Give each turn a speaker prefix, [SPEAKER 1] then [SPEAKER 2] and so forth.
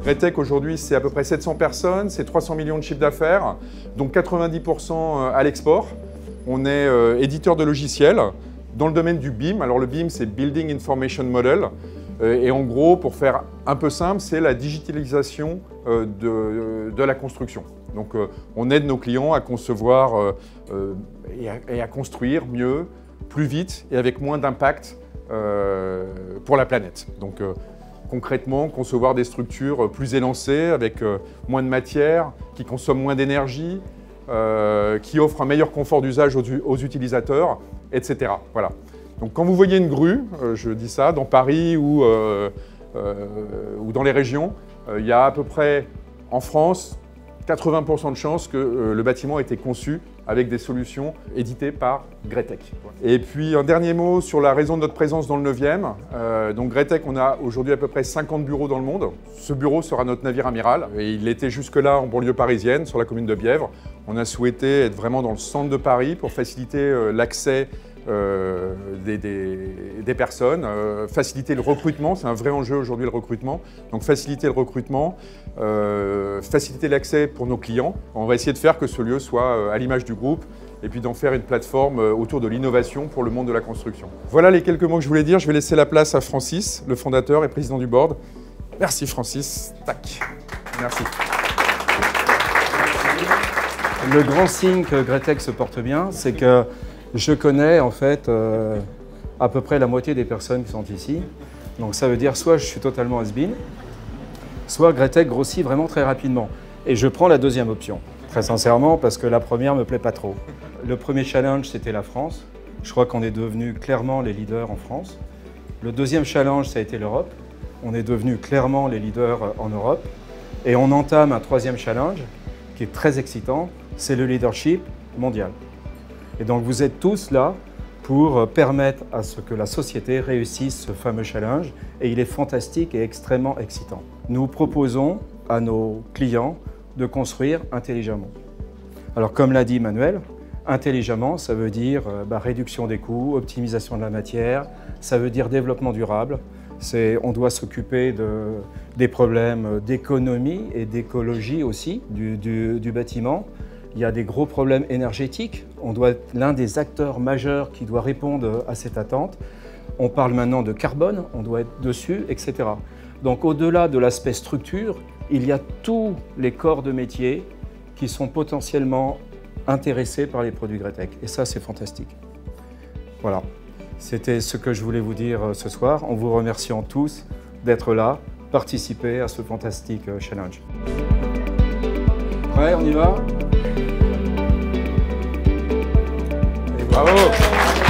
[SPEAKER 1] Greatech aujourd'hui, c'est à peu près 700 personnes, c'est 300 millions de chiffre d'affaires, donc 90% à l'export. On est éditeur de logiciels dans le domaine du BIM. Alors le BIM, c'est Building Information Model. Et en gros, pour faire un peu simple, c'est la digitalisation de la construction. Donc on aide nos clients à concevoir et à construire mieux, plus vite et avec moins d'impact pour la planète. Donc concrètement, concevoir des structures plus élancées, avec moins de matière, qui consomment moins d'énergie, qui offrent un meilleur confort d'usage aux utilisateurs, etc. Voilà. Donc quand vous voyez une grue, je dis ça, dans Paris ou dans les régions, il y a à peu près, en France, 80% de chances que le bâtiment ait été conçu avec des solutions éditées par Greatech. Et puis un dernier mot sur la raison de notre présence dans le 9e. Donc Greatech, on a aujourd'hui à peu près 50 bureaux dans le monde. Ce bureau sera notre navire amiral. Et il était jusque-là en banlieue parisienne, sur la commune de Bièvre. On a souhaité être vraiment dans le centre de Paris pour faciliter l'accès des personnes, faciliter le recrutement, c'est un vrai enjeu aujourd'hui le recrutement, donc faciliter le recrutement, faciliter l'accès pour nos clients. On va essayer de faire que ce lieu soit à l'image du groupe et puis d'en faire une plateforme autour de l'innovation pour le monde de la construction. Voilà les quelques mots que je voulais dire, je vais laisser la place à Francis, le fondateur et président du board. Merci Francis, tac, merci.
[SPEAKER 2] Le grand signe que Greatech se porte bien, c'est que je connais en fait à peu près la moitié des personnes qui sont ici. Donc ça veut dire soit je suis totalement has-been, soit Greatech grossit vraiment très rapidement. Et je prends la deuxième option, très sincèrement, parce que la première ne me plaît pas trop. Le premier challenge, c'était la France. Je crois qu'on est devenus clairement les leaders en France. Le deuxième challenge, ça a été l'Europe. On est devenus clairement les leaders en Europe. Et on entame un troisième challenge qui est très excitant, c'est le leadership mondial. Et donc vous êtes tous là pour permettre à ce que la société réussisse ce fameux challenge et il est fantastique et extrêmement excitant. Nous proposons à nos clients de construire intelligemment. Alors comme l'a dit Manuel, intelligemment ça veut dire réduction des coûts, optimisation de la matière, ça veut dire développement durable. On doit s'occuper des problèmes d'économie et d'écologie aussi du bâtiment. Il y a des gros problèmes énergétiques. On doit être l'un des acteurs majeurs qui doit répondre à cette attente. On parle maintenant de carbone, on doit être dessus, etc. Donc au-delà de l'aspect structure, il y a tous les corps de métier qui sont potentiellement intéressés par les produits Greatech. Et ça, c'est fantastique. Voilà, c'était ce que je voulais vous dire ce soir, en vous remerciant tous d'être là, participer à ce fantastique challenge. Ouais, on y va? Bravo!